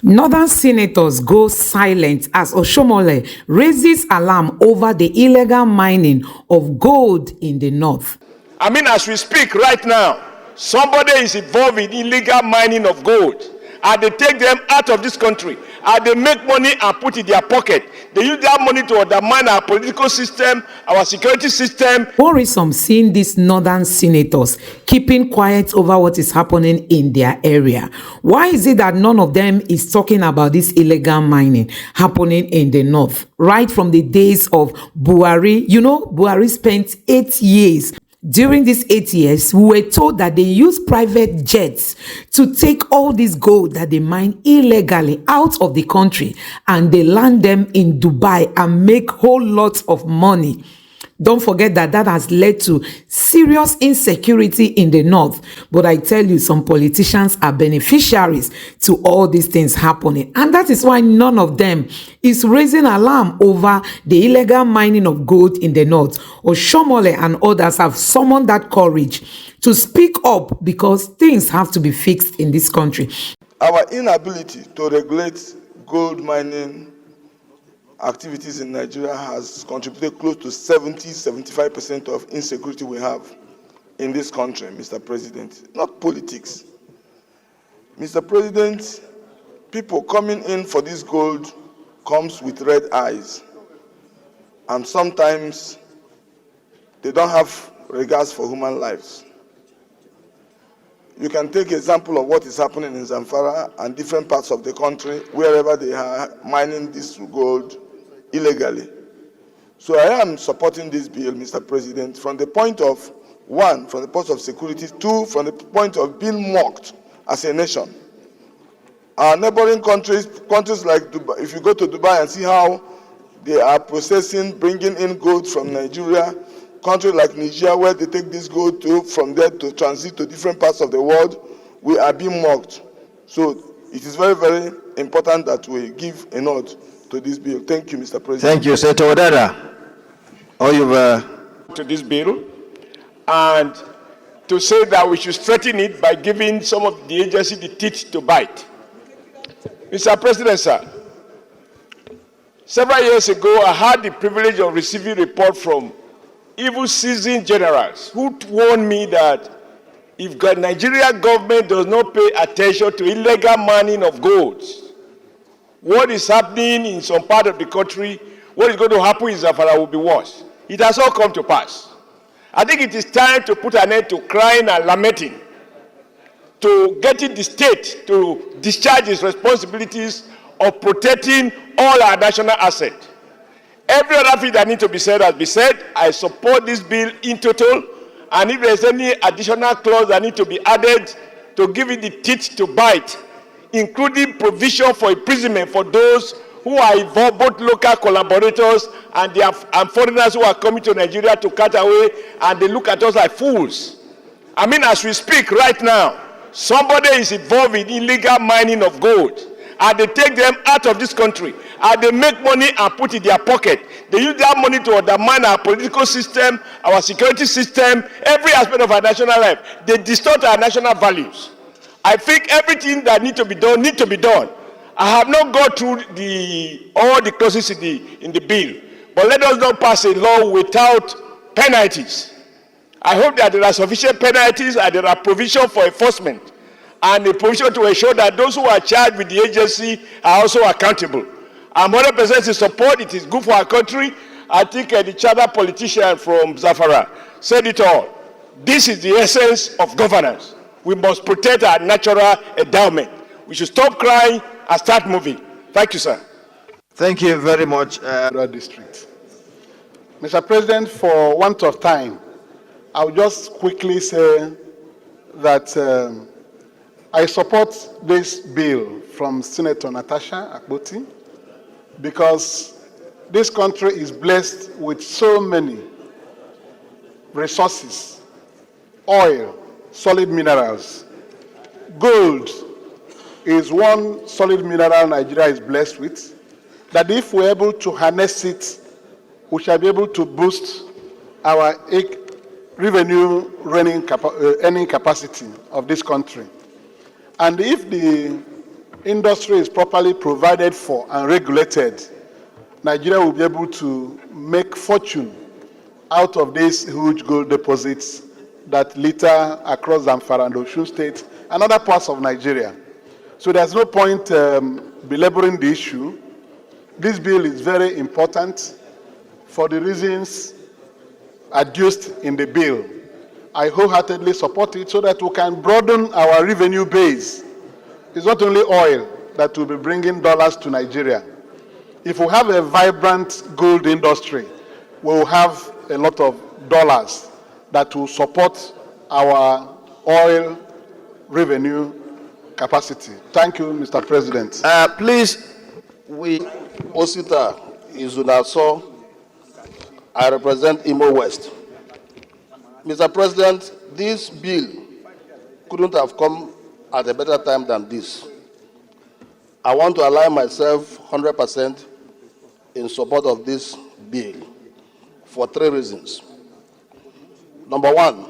Northern senators go silent as Oshiomole raises alarm over the illegal mining of gold in the north. I mean, as we speak right now, somebody is involved in illegal mining of gold, and they take them out of this country, and they make money and put it in their pocket. They use that money to undermine our political system, our security system. Worrisome seeing these northern senators keeping quiet over what is happening in their area. Why is it that none of them is talking about this illegal mining happening in the north? Right from the days of Buhari, Buhari spent 8 years. During these 8 years, we were told that they use private jets to take all this gold that they mine illegally out of the country, and they land them in Dubai and make whole lots of money. Don't forget that has led to serious insecurity in the north. But I tell you, some politicians are beneficiaries to all these things happening. And that is why none of them is raising alarm over the illegal mining of gold in the north. Oshiomole and others have summoned that courage to speak up, because things have to be fixed in this country. Our inability to regulate gold mining activities in Nigeria has contributed close to 70-75% of insecurity we have in this country, Mr. President. Not politics. Mr. President, people coming in for this gold comes with red eyes. And sometimes they don't have regards for human lives. You can take example of what is happening in Zamfara and different parts of the country, wherever they are mining this gold illegally. So I am supporting this bill, Mr. President, from the point of, one, from the point of security, two, from the point of being mocked as a nation. Our neighboring countries like Dubai, if you go to Dubai and see how they are processing, bringing in gold from Nigeria, countries like Nigeria, where they take this gold from there to transit to different parts of the world, we are being mocked. So it is very, very important that we give a nod to this bill. Thank you, Mr. President. Thank you, Senator Wadada. To this bill, and to say that we should strengthen it by giving some of the agency the teeth to bite. Mr. President, sir, several years ago, I had the privilege of receiving a report from evil seasoned generals who warned me that if the Nigerian government does not pay attention to illegal mining of gold, what is happening in some part of the country, what is going to happen in Zamfara will be worse. It has all come to pass. I think it is time to put an end to crying and lamenting, to getting the state to discharge its responsibilities of protecting all our national assets. Every other thing that needs to be said has been said. I support this bill in total, and if there's any additional clause that need to be added to give it the teeth to bite, including provision for imprisonment for those who are involved, both local collaborators and foreigners who are coming to Nigeria to cut away, and they look at us like fools. I mean, as we speak right now, somebody is involved in illegal mining of gold, and they take them out of this country, and they make money and put it in their pocket. They use that money to undermine our political system, our security system, every aspect of our national life. They distort our national values. I think everything that needs to be done. I have not gone through all the clauses in the bill, but let us not pass a law without penalties. I hope that there are sufficient penalties and there are provision for enforcement, and a provision to ensure that those who are charged with the agency are also accountable. I'm 100% in support. It is good for our country. I think the charter politician from Zamfara said it all. This is the essence of governance. We must protect our natural endowment. We should stop crying and start moving. Thank you, sir. Thank you very much. District. Mr. President, for want of time, I'll just quickly say that I support this bill from Senator Natasha Akpoti, because this country is blessed with so many resources: oil, solid minerals. Gold is one solid mineral Nigeria is blessed with, that if we're able to harness it, we shall be able to boost our revenue earning capacity of this country. And if the industry is properly provided for and regulated, Nigeria will be able to make fortune out of these huge gold deposits that litter across Zamfara and Osun State and other parts of Nigeria. So there's no point belaboring the issue. This bill is very important for the reasons adduced in the bill. I wholeheartedly support it so that we can broaden our revenue base. It's not only oil that will be bringing dollars to Nigeria. If we have a vibrant gold industry, we will have a lot of dollars that will support our oil revenue capacity. Thank you, Mr. President. Please, Osita Izunaso, I represent Imo West. Mr. President, this bill couldn't have come at a better time than this. I want to align myself 100% in support of this bill for 3 reasons. Number 1,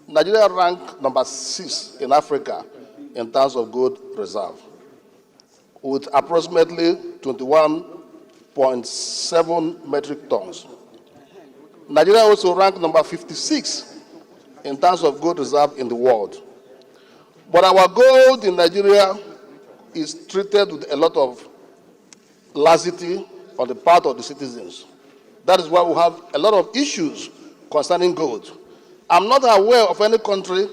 Nigeria ranked number 6 in Africa in terms of gold reserve, with approximately 21.7 metric tons. Nigeria also ranked number 56 in terms of gold reserve in the world. But our gold in Nigeria is treated with a lot of laxity on the part of the citizens. That is why we have a lot of issues concerning gold. I'm not aware of any country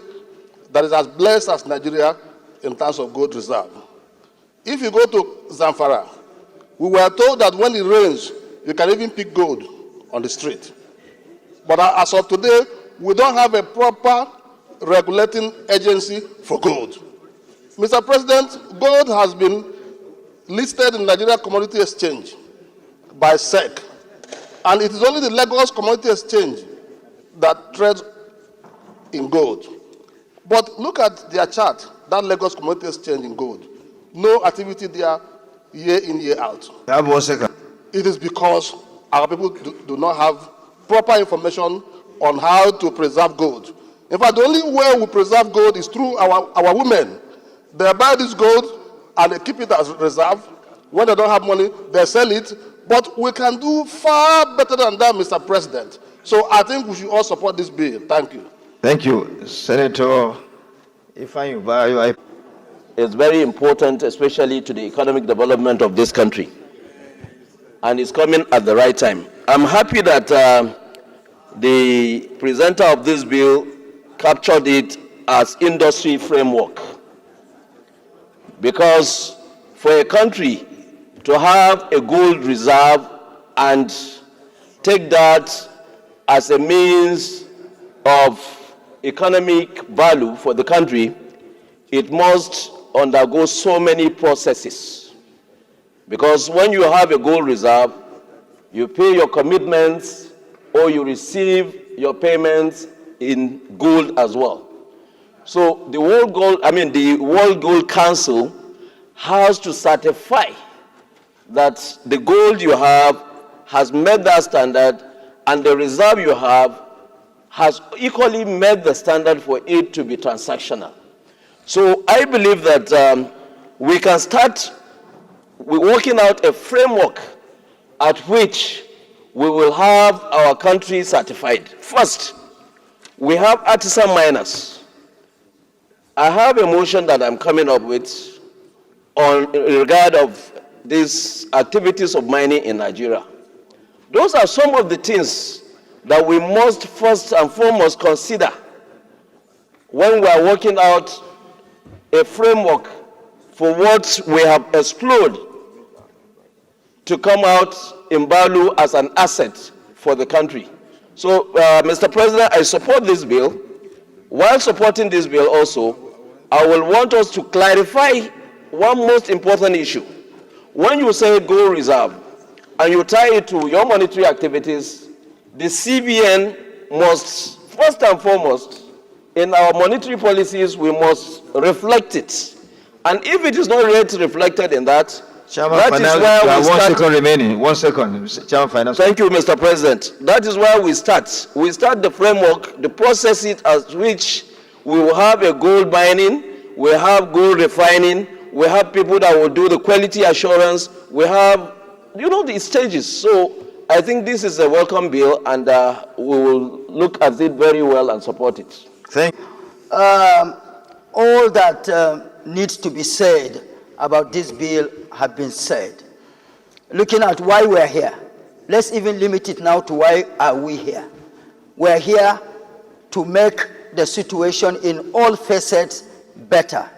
that is as blessed as Nigeria in terms of gold reserve. If you go to Zamfara, we were told that when it rains, you can even pick gold on the street. But as of today, we don't have a proper regulating agency for gold. Mr. President, gold has been listed in Nigeria Commodity Exchange by SEC, and it is only the Lagos Commodity Exchange that trades in gold. But look at their chart, that Lagos Commodity Exchange in gold. No activity there year in, year out. have 1 second. It is because our people do not have proper information on how to preserve gold. In fact, the only way we preserve gold is through our women. They buy this gold and they keep it as reserve. When they don't have money, they sell it. But we can do far better than that, Mr. President. So I think we should all support this bill. Thank you. Thank you, Senator Ifeanyi Uba. It's very important, especially to the economic development of this country. And it's coming at the right time. I'm happy that the presenter of this bill captured it as industry framework. Because for a country to have a gold reserve and take that as a means of economic value for the country, it must undergo so many processes. Because when you have a gold reserve, you pay your commitments or you receive your payments in gold as well. So the World Gold Council has to certify that the gold you have has met that standard and the reserve you have has equally met the standard for it to be transactional. So I believe that we can start working out a framework at which we will have our country certified. First, we have artisan miners. I have a motion that I'm coming up with in regard of these activities of mining in Nigeria. Those are some of the things that we must first and foremost consider when we are working out a framework for what we have explored to come out in value as an asset for the country. So, Mr. President, I support this bill. While supporting this bill also, I will want us to clarify one most important issue. When you say gold reserve and you tie it to your monetary activities, the CBN must, first and foremost, in our monetary policies, we must reflect it. And if it is not yet reflected in that, Chairman, that is where we 1 start. second remaining. 1 second. Chairman, Finance. Thank you, Mr. President. That is where we start. We start the framework, the process it as which we will have a gold mining, we have gold refining, we have people that will do the quality assurance, we have, the stages. So I think this is a welcome bill, and we will look at it very well and support it. Thank All that needs to be said about this bill have been said. Looking at why we're here, let's even limit it now to why are we here. We're here to make the situation in all facets better.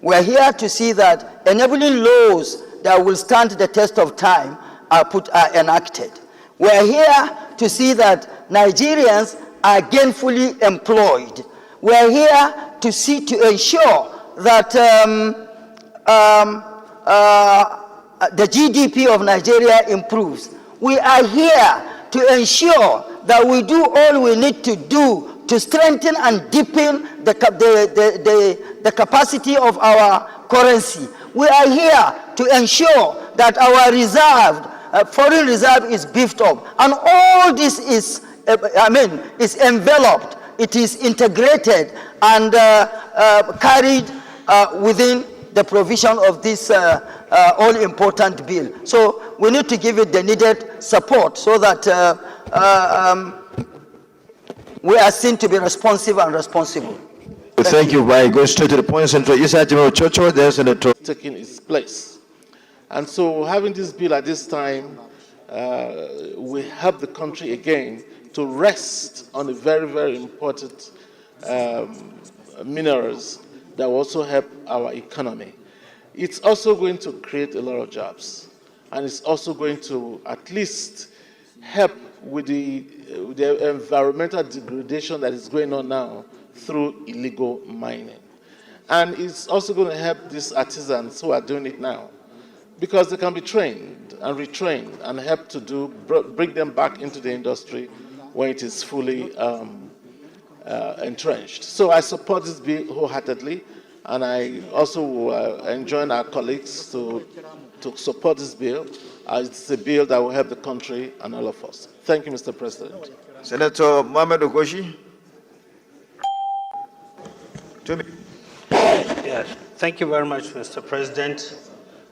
We're here to see that enabling laws that will stand the test of time are enacted. We're here to see that Nigerians are gainfully employed. We're here to ensure that the GDP of Nigeria improves. We are here to ensure that we do all we need to do to strengthen and deepen the capacity of our currency. We are here to ensure that our foreign reserve is beefed up. And all this is enveloped, it is integrated and carried within the provision of this all-important bill. So we need to give it the needed support so that we are seen to be responsive and responsible. Thank you. By going straight to the point, Senator Isa Chocho, then Senator. Taking its place. And so having this bill at this time will help the country again to rest on the very, very important minerals that will also help our economy. It's also going to create a lot of jobs, and it's also going to at least help with the environmental degradation that is going on now through illegal mining. And it's also going to help these artisans who are doing it now, because they can be trained and retrained and help to bring them back into the industry when it is fully entrenched. So I support this bill wholeheartedly, and I also enjoin our colleagues to support this bill. It's a bill that will help the country and all of us. Thank you, Mr. President. Senator Mohamed Okoshi. Yes, thank you very much, Mr. President.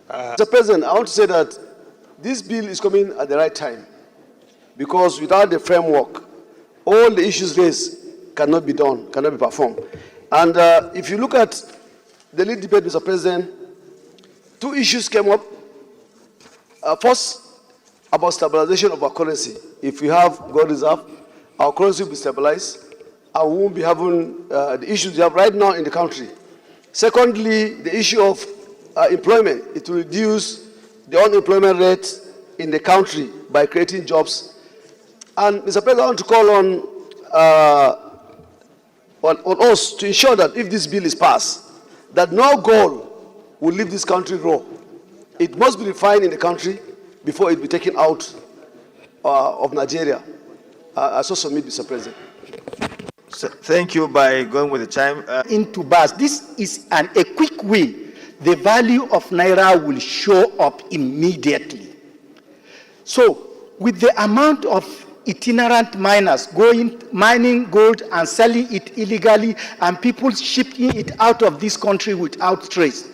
Mr. President, I want to say that this bill is coming at the right time, because without the framework, all the issues raised cannot be done, cannot be performed. And if you look at the lead debate, Mr. President, two issues came up. First, about stabilization of our currency. If we have gold reserve, our currency will be stabilized, and we won't be having the issues we have right now in the country. Secondly, the issue of employment. It will reduce the unemployment rate in the country by creating jobs. And Mr. President, I want to call on us to ensure that if this bill is passed, that no gold will leave this country raw. It must be refined in the country before it be taken out of Nigeria. I so submit, Mr. President. Thank you. By going with the time. Into bars. This is a quick way. The value of Naira will show up immediately. So with the amount of itinerant miners mining gold and selling it illegally, and people shipping it out of this country without trace,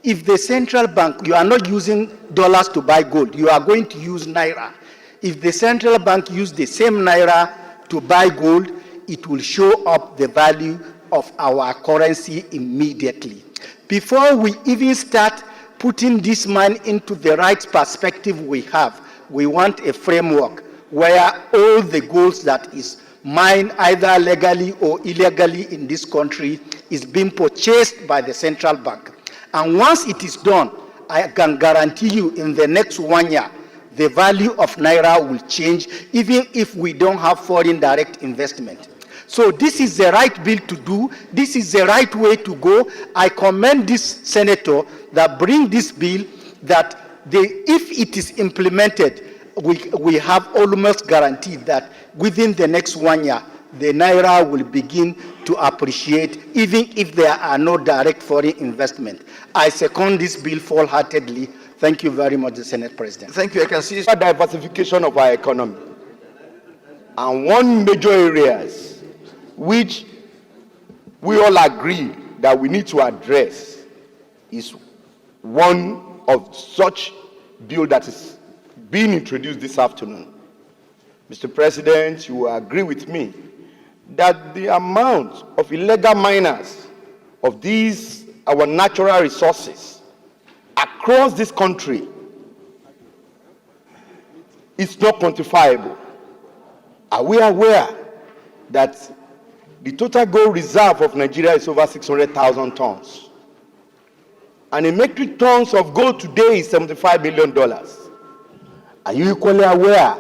if the central bank, you are not using dollars to buy gold, you are going to use Naira. If the central bank use the same Naira to buy gold, it will show up the value of our currency immediately. Before we even start putting this man into the right perspective we have, we want a framework where all the gold that is mined either legally or illegally in this country is being purchased by the central bank. And once it is done, I can guarantee you in the next 1 year, the value of Naira will change, even if we don't have foreign direct investment. So this is the right bill to do. This is the right way to go. I commend this senator that bring this bill, that if it is implemented, we have almost guaranteed that within the next 1 year, the Naira will begin to appreciate, even if there are no direct foreign investment. I second this bill full-heartedly. Thank you very much, the Senate President. Thank you. I can see diversification of our economy. And one major areas which we all agree that we need to address is one of such bill that is being introduced this afternoon. Mr. President, you will agree with me that the amount of illegal miners of these, our natural resources, across this country is not quantifiable. Are we aware that the total gold reserve of Nigeria is over 600,000 tons? And a metric tons of gold today is $75 billion. Are you equally aware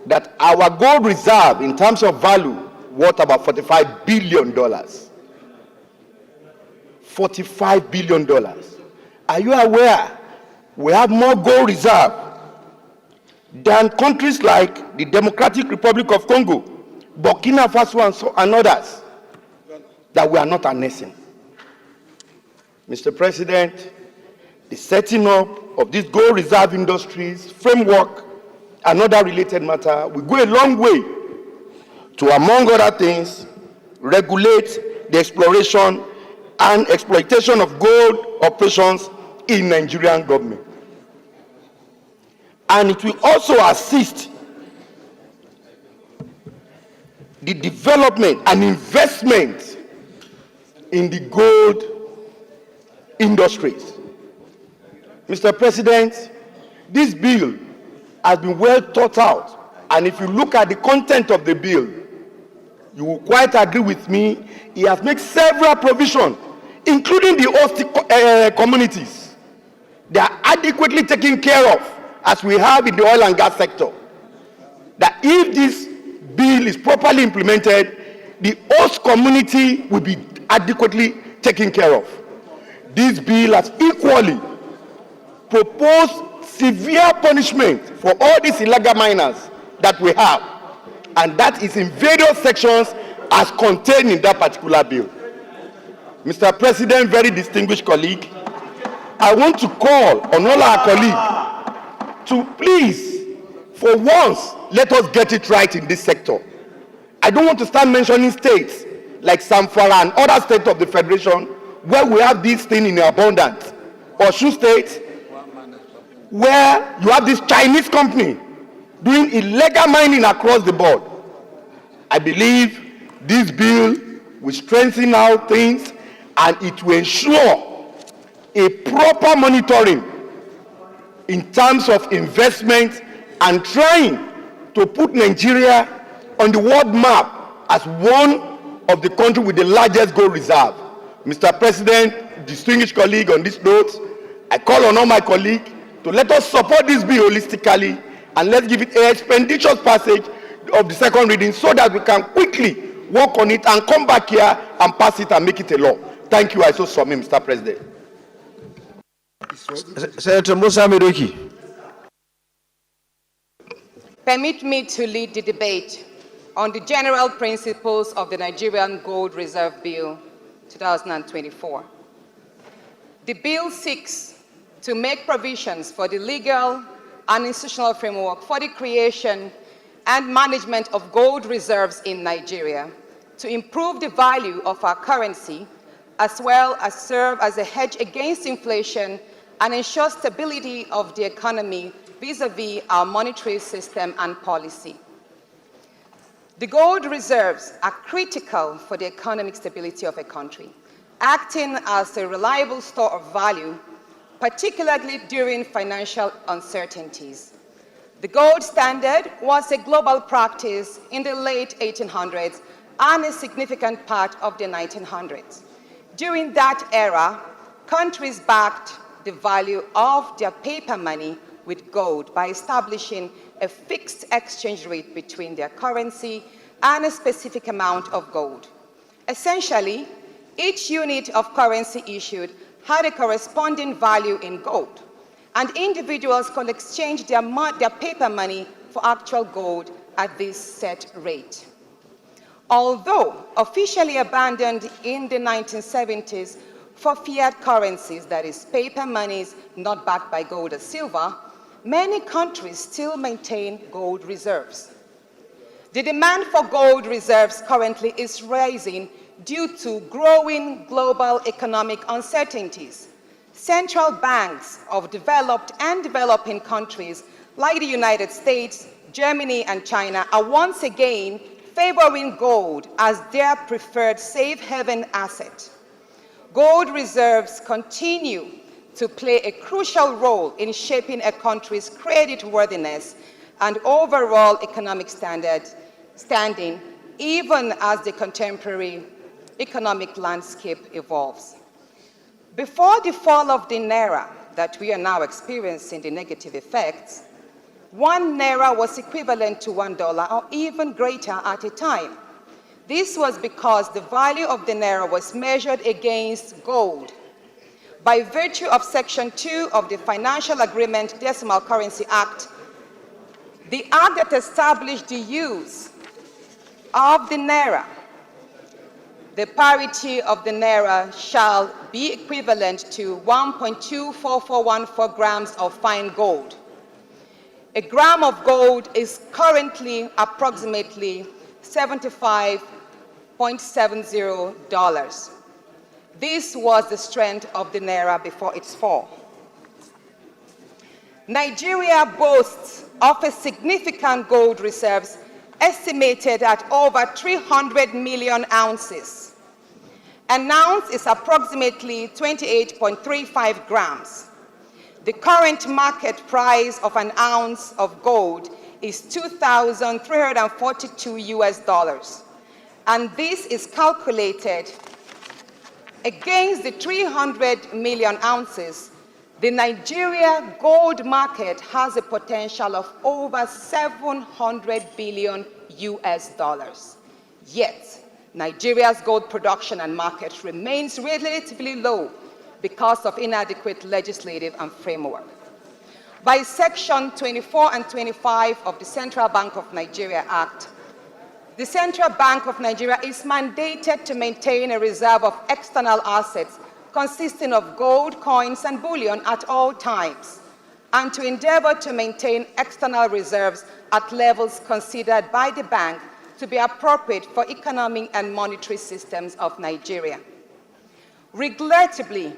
that our gold reserve in terms of value worth about $45 billion? $45 billion. Are you aware we have more gold reserve than countries like the Democratic Republic of Congo, Burkina Faso, and others that we are not harnessing? Mr. President, the setting up of this gold reserve industries framework and other related matter will go a long way to, among other things, regulate the exploration and exploitation of gold operations in Nigerian government. And it will also assist the development and investment in the gold industries. Mr. President, this bill has been well thought out, and if you look at the content of the bill, you will quite agree with me. He has made several provisions, including the host communities. They are adequately taken care of, as we have in the oil and gas sector. That if this bill is properly implemented, the host community will be adequately taken care of. This bill has equally proposed severe punishment for all these illegal miners that we have, and that is in various sections as contained in that particular bill. Mr. President, very distinguished colleague, I want to call on all our colleagues to please, for once, let us get it right in this sector. I don't want to start mentioning states like Zamfara and other states of the Federation where we have this thing in abundance, or Oshu State, where you have this Chinese company doing illegal mining across the board. I believe this bill will strengthen our things, and it will ensure a proper monitoring in terms of investment and trying to put Nigeria on the world map as one of the countries with the largest gold reserve. Mr. President, distinguished colleague, on this note, I call on all my colleagues to let us support this bill holistically, and let's give it an expeditious passage of the second reading so that we can quickly work on it and come back here and pass it and make it a law. Thank you. I so submit, Mr. President. Senator Musa Miruki. Permit me to lead the debate on the general principles of the Nigerian Gold Reserve Bill 2024. The bill seeks to make provisions for the legal and institutional framework for the creation and management of gold reserves in Nigeria, to improve the value of our currency, as well as serve as a hedge against inflation and ensure stability of the economy vis-à-vis our monetary system and policy. The gold reserves are critical for the economic stability of a country, acting as a reliable store of value, particularly during financial uncertainties. The gold standard was a global practice in the late 1800s and a significant part of the 1900s. During that era, countries backed the value of their paper money with gold by establishing a fixed exchange rate between their currency and a specific amount of gold. Essentially, each unit of currency issued had a corresponding value in gold, and individuals could exchange their paper money for actual gold at this set rate. Although officially abandoned in the 1970s for fiat currencies, that is, paper monies not backed by gold or silver, many countries still maintain gold reserves. The demand for gold reserves currently is rising due to growing global economic uncertainties, central banks of developed and developing countries like the United States, Germany, and China are once again favoring gold as their preferred safe haven asset. Gold reserves continue to play a crucial role in shaping a country's creditworthiness and overall economic standing, even as the contemporary economic landscape evolves. Before the fall of the Naira that we are now experiencing the negative effects, 1 Naira was equivalent to $1 or even greater at a time. This was because the value of the Naira was measured against gold. By virtue of Section 2 of the Financial Agreement Decimal Currency Act, the act that established the use of the Naira, the parity of the Naira shall be equivalent to 1.24414 grams of fine gold. A gram of gold is currently approximately $75.70. This was the strength of the Naira before its fall. Nigeria boasts of a significant gold reserves estimated at over 300 million ounces. An ounce is approximately 28.35 grams. The current market price of an ounce of gold is $2,342 US, and this is calculated against the 300 million ounces. The Nigeria gold market has a potential of over 700 billion US. Yet, Nigeria's gold production and market remains relatively low because of inadequate legislative and framework. By Section 24 and 25 of the Central Bank of Nigeria Act, the Central Bank of Nigeria is mandated to maintain a reserve of external assets consisting of gold, coins, and bullion at all times, and to endeavor to maintain external reserves at levels considered by the bank to be appropriate for economic and monetary systems of Nigeria. Regrettably,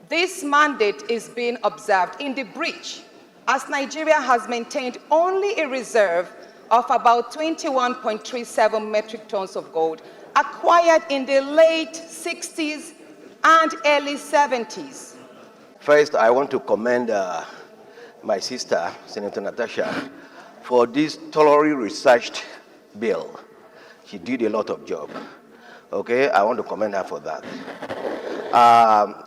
this mandate is being observed in the breach, as Nigeria has maintained only a reserve of about 21.37 metric tons of gold acquired in the late 60s and early 70s. First, I want to commend my sister, Senator Natasha, for this thoroughly researched bill. She did a lot of job. Okay, I want to commend her for that.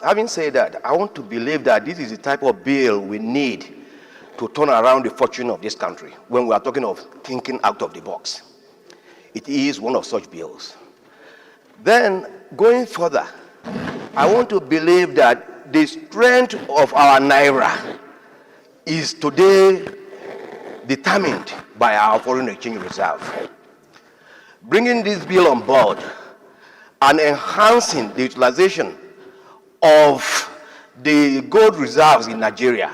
Having said that, I want to believe that this is the type of bill we need to turn around the fortune of this country when we are talking of thinking out of the box. It is one of such bills. Then, going further, I want to believe that the strength of our Naira is today determined by our foreign exchange reserve. Bringing this bill on board and enhancing the utilization of the gold reserves in Nigeria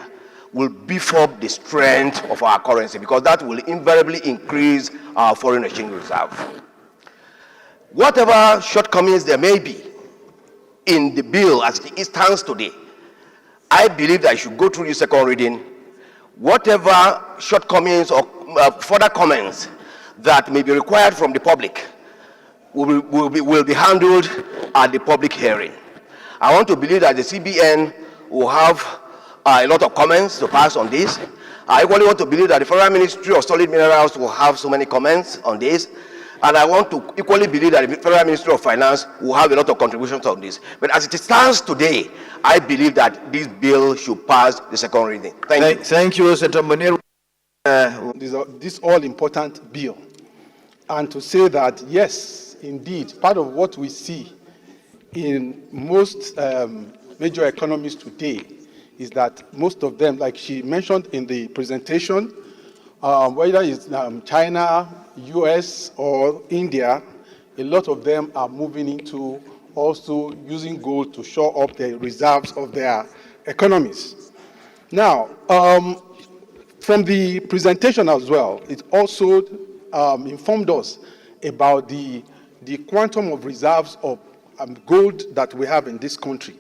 will beef up the strength of our currency, because that will invariably increase our foreign exchange reserve. Whatever shortcomings there may be in the bill as it stands today, I believe that it should go through the second reading. Whatever shortcomings or further comments that may be required from the public will be handled at the public hearing. I want to believe that the CBN will have a lot of comments to pass on this. I equally want to believe that the Federal Ministry of Solid Minerals will have so many comments on this. And I want to equally believe that the Federal Ministry of Finance will have a lot of contributions on this. But as it stands today, I believe that this bill should pass the second reading. Thank you. Thank you, Senator Munir. This all-important bill. And to say that, yes, indeed, part of what we see in most major economies today is that most of them, like she mentioned in the presentation, whether it's China, US, or India, a lot of them are moving into also using gold to shore up the reserves of their economies. Now, from the presentation as well, it also informed us about the quantum of reserves of gold that we have in this country.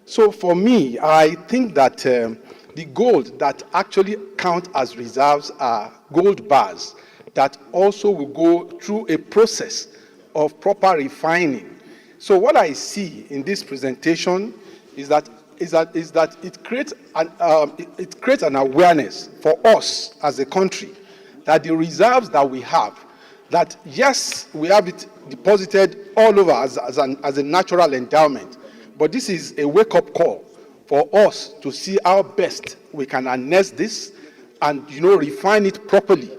So for me, I think that the gold that actually count as reserves are gold bars that also will go through a process of proper refining. So what I see in this presentation is that it creates an awareness for us as a country that the reserves that we have, that yes, we have it deposited all over as a natural endowment, but this is a wake-up call for us to see how best we can harness this and, refine it properly.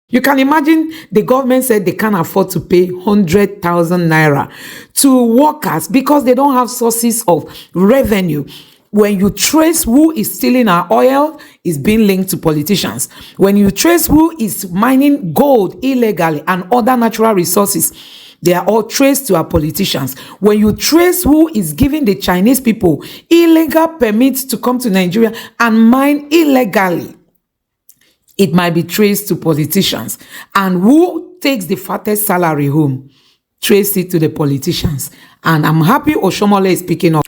You can imagine the government said they can't afford to pay 100,000 naira to workers because they don't have sources of revenue. When you trace who is stealing our oil, is being linked to politicians. When you trace who is mining gold illegally and other natural resources, they are all traced to our politicians. When you trace who is giving the Chinese people illegal permits to come to Nigeria and mine illegally, it might be traced to politicians. And who takes the fattest salary home? Trace it to the politicians. And I'm happy Oshiomole is picking up.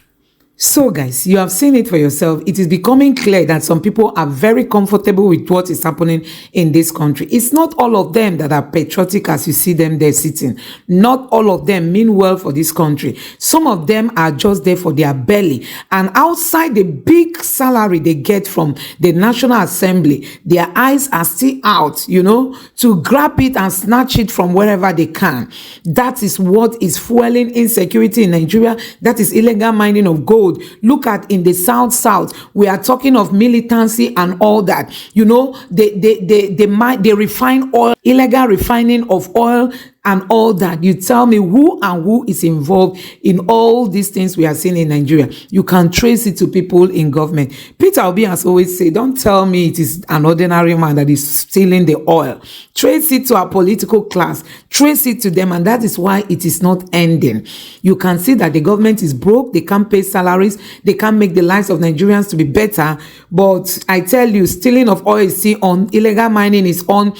So guys, you have seen it for yourself. It is becoming clear that some people are very comfortable with what is happening in this country. It's not all of them that are patriotic as you see them there sitting. Not all of them mean well for this country. Some of them are just there for their belly. And outside the big salary they get from the National Assembly, their eyes are still out, to grab it and snatch it from wherever they can. That is what is fueling insecurity in Nigeria. That is illegal mining of gold. Look at in the south, we are talking of militancy and all that. They refine oil, illegal refining of oil and all that. You tell me who is involved in all these things we are seeing in Nigeria. You can trace it to people in government. Peter Obi has always said, don't tell me it is an ordinary man that is stealing the oil. Trace it to our political class. Trace it to them, and that is why it is not ending. You can see that the government is broke. They can't pay salaries. They can't make the lives of Nigerians to be better. But I tell you, stealing of oil is still on. Illegal mining is on.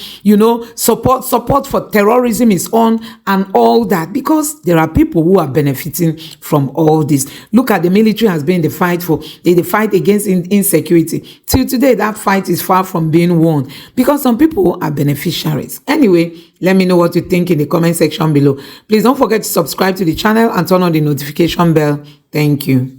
Support for terrorism is on, and all that, because there are people who are benefiting from all this. Look at the military has been the fight against insecurity. Till today, that fight is far from being won because some people are beneficiaries. Anyway, let me know what you think in the comment section below. Please don't forget to subscribe to the channel and turn on the notification bell. Thank you.